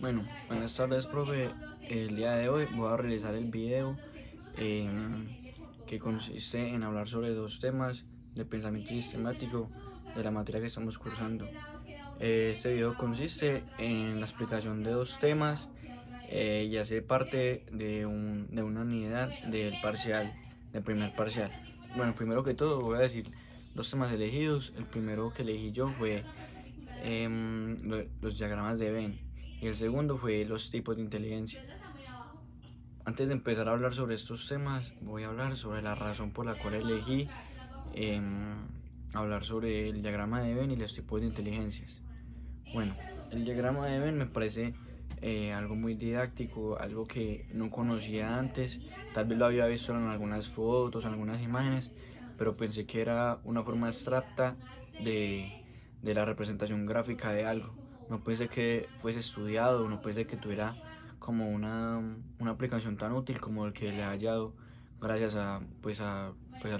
Bueno, buenas tardes, profe. El día de hoy voy a realizar el video que consiste en hablar sobre dos temas de pensamiento sistemático de la materia que estamos cursando. Este video consiste en la explicación de dos temas y hace parte de una unidad del parcial, del primer parcial. Bueno, primero que todo voy a decir los temas elegidos. El primero que elegí yo fue los diagramas de Venn y el segundo fue los tipos de inteligencia. Antes de empezar a hablar sobre estos temas, voy a hablar sobre la razón por la cual elegí eh, hablar sobre el diagrama de Venn y los tipos de inteligencias. Bueno, el diagrama de Venn me parece algo muy didáctico, algo que no conocía antes. Tal vez lo había visto en algunas fotos, en algunas imágenes, pero pensé que era una forma abstracta de la representación gráfica de algo. No pensé que fuese estudiado, no pensé que tuviera como una aplicación tan útil como el que le he hallado gracias pues al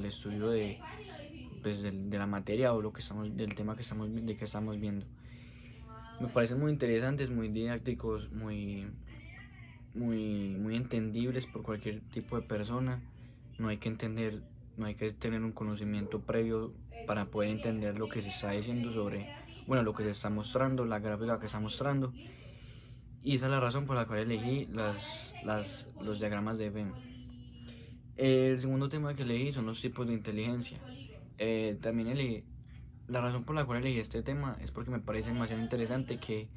estudio de la materia o del tema que estamos viendo. Me parecen muy interesantes, muy didácticos, muy entendibles por cualquier tipo de persona. No hay que entender, no hay que tener un conocimiento previo para poder entender lo que se está diciendo bueno, lo que se está mostrando, la gráfica que está mostrando. Y esa es la razón por la cual elegí los diagramas de Venn. El segundo tema que elegí son los tipos de inteligencia. También elegí, la razón por la cual elegí este tema es porque me parece demasiado interesante que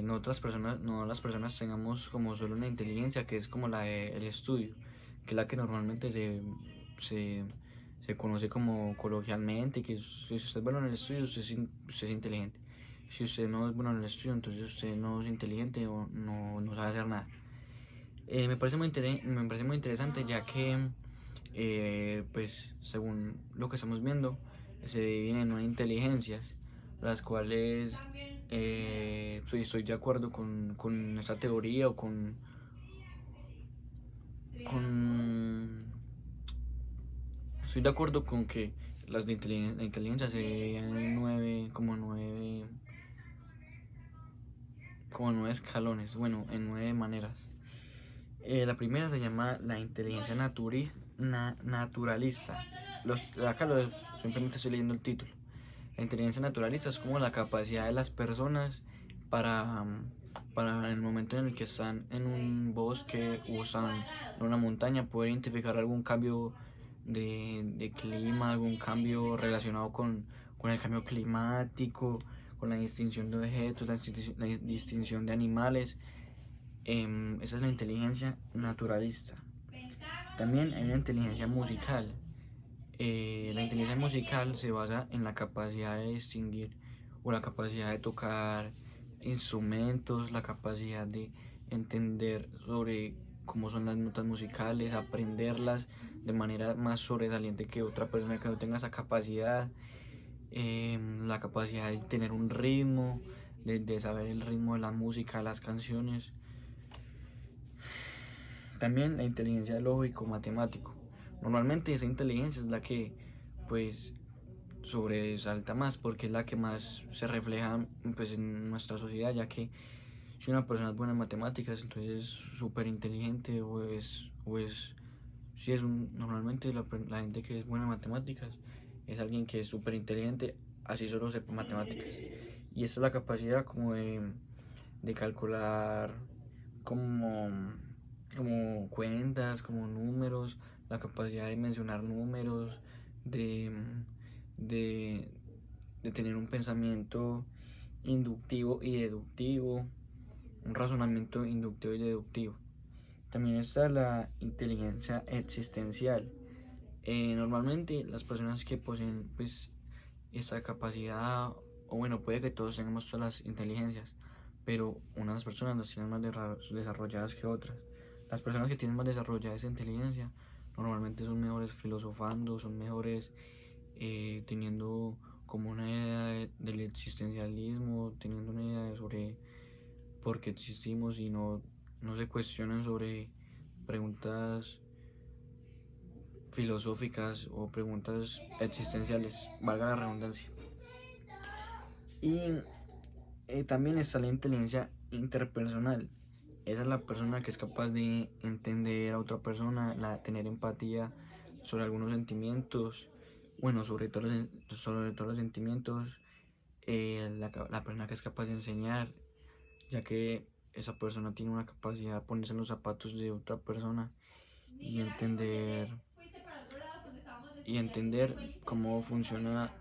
no las personas tengamos como solo una inteligencia que es como la del estudio, que es la que normalmente se, se conoce como coloquialmente, que si usted es bueno en el estudio, usted es inteligente. Si usted no es bueno en el estudio, entonces usted no es inteligente o no sabe hacer nada. Me parece muy interesante ya que, pues, según lo que estamos viendo, se dividen en nueve inteligencias, las cuales estoy de acuerdo con esta teoría o con... Estoy de acuerdo con que la inteligencia se dividen en como nueve escalones, bueno, en nueve maneras. La primera se llama la inteligencia naturalista. Simplemente estoy leyendo el título. La inteligencia naturalista es como la capacidad de las personas para, para el momento en el que están en un bosque o están en una montaña poder identificar algún cambio de clima, algún cambio relacionado con el cambio climático, con la distinción de objetos, la distinción de animales. Esa es la inteligencia naturalista. También hay una inteligencia musical. La inteligencia musical se basa en la capacidad de distinguir o la capacidad de tocar instrumentos, la capacidad de entender sobre cómo son las notas musicales, aprenderlas de manera más sobresaliente que otra persona que no tenga esa capacidad, la capacidad de tener un ritmo, de saber el ritmo de la música, de las canciones. También la inteligencia lógico-matemático. Normalmente esa inteligencia es la que pues sobresalta más porque es la que más se refleja pues en nuestra sociedad, ya que si una persona es buena en matemáticas entonces es súper inteligente si es normalmente la gente que es buena en matemáticas es alguien que es súper inteligente así solo sepa matemáticas, y esta es la capacidad como de calcular como, como cuentas, como números, la capacidad de mencionar números, de, de, de tener un pensamiento inductivo y deductivo, un razonamiento inductivo y deductivo. También está la inteligencia existencial. Normalmente las personas que poseen pues esta capacidad, o bueno, puede que todos tengamos todas las inteligencias, pero unas personas las tienen más desarrolladas que otras. Las personas que tienen más desarrollada esa inteligencia normalmente son mejores filosofando, son mejores teniendo como una idea del existencialismo, teniendo una idea sobre por qué existimos y no se cuestionan sobre preguntas filosóficas o preguntas existenciales, valga la redundancia. Y También está la inteligencia interpersonal. Esa es la persona que es capaz de entender a otra persona, tener empatía sobre algunos sentimientos, bueno, sobre todos los sentimientos, la persona que es capaz de enseñar, ya que esa persona tiene una capacidad de ponerse en los zapatos de otra persona y entender cómo funciona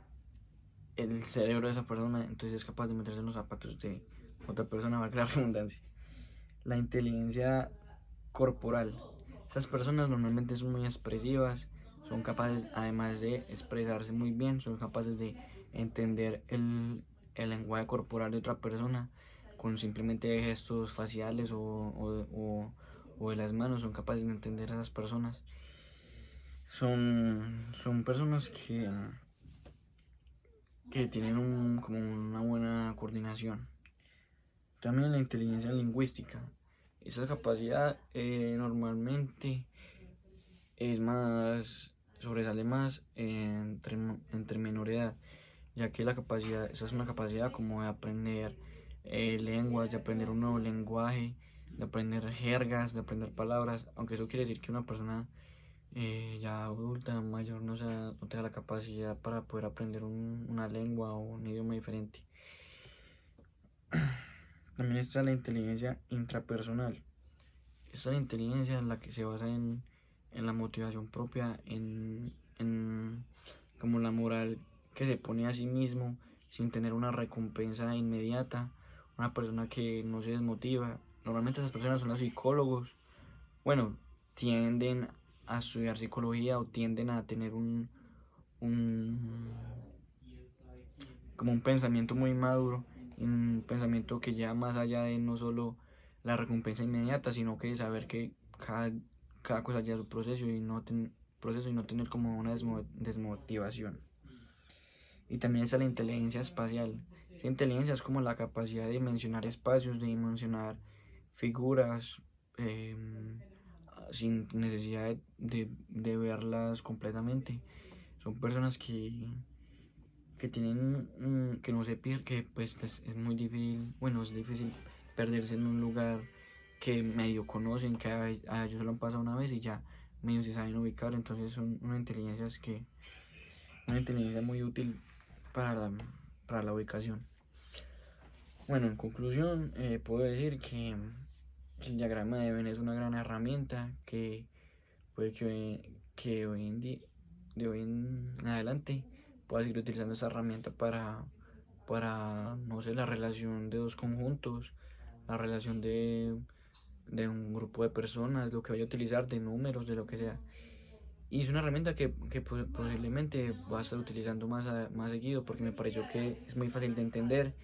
el cerebro de esa persona, entonces es capaz de meterse en los zapatos de otra persona, valga la redundancia. La inteligencia corporal. Estas personas normalmente son muy expresivas, son capaces, además de expresarse muy bien, son capaces de entender el lenguaje corporal de otra persona con simplemente gestos faciales o de las manos, son capaces de entender a esas personas. Son personas que tienen como una buena coordinación. También la inteligencia lingüística. Esa capacidad normalmente es más, sobresale más entre menor edad, ya que esa es una capacidad como de aprender lenguas, de aprender un nuevo lenguaje, de aprender jergas, de aprender palabras, aunque eso quiere decir que una persona ya adulta, mayor, no tenga la capacidad para poder aprender una lengua o un idioma diferente. También está la inteligencia intrapersonal. Esta es la inteligencia en la que se basa en la motivación propia, como la moral que se pone a sí mismo sin tener una recompensa inmediata, una persona que no se desmotiva. Normalmente esas personas son los psicólogos. Bueno, tienden a estudiar psicología o tienden a tener un como un pensamiento muy maduro, un pensamiento que lleva más allá de no solo la recompensa inmediata, sino que saber que cada cosa lleva su proceso y no tener como una desmotivación. Y también está la inteligencia espacial. Esa inteligencia es como la capacidad de dimensionar espacios, de dimensionar figuras, eh, sin necesidad de verlas completamente. Son personas que tienen que no se pierde, que pues es muy difícil, bueno, es difícil perderse en un lugar que medio conocen, que a ellos se lo han pasado una vez y ya medio se saben ubicar, entonces son una inteligencia muy útil para para la ubicación. Bueno, en conclusión, puedo decir que el diagrama de Venn es una gran herramienta que puede que hoy en día, de hoy en adelante, pueda seguir utilizando esa herramienta no sé, la relación de dos conjuntos, la relación de un grupo de personas, lo que vaya a utilizar, de números, de lo que sea. Y es una herramienta que posiblemente va a estar utilizando más seguido porque me pareció que es muy fácil de entender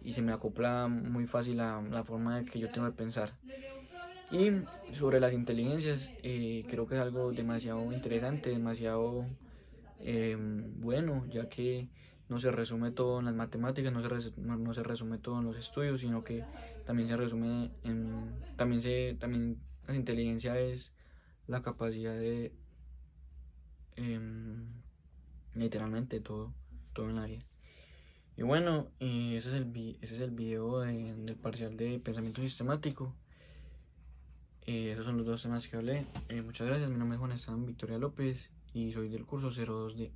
y se me acopla muy fácil a la forma que yo tengo de pensar. Y sobre las inteligencias, creo que es algo demasiado interesante, demasiado bueno, ya que no se resume todo en las matemáticas, no se resume todo en los estudios, sino que también se resume también la inteligencia es la capacidad de em, literalmente todo en la vida. Y bueno, ese es el video del parcial de pensamiento sistemático. Esos son los dos temas que hablé. Muchas gracias, mi nombre es Juan Esteban Victoria López y soy del curso 02D.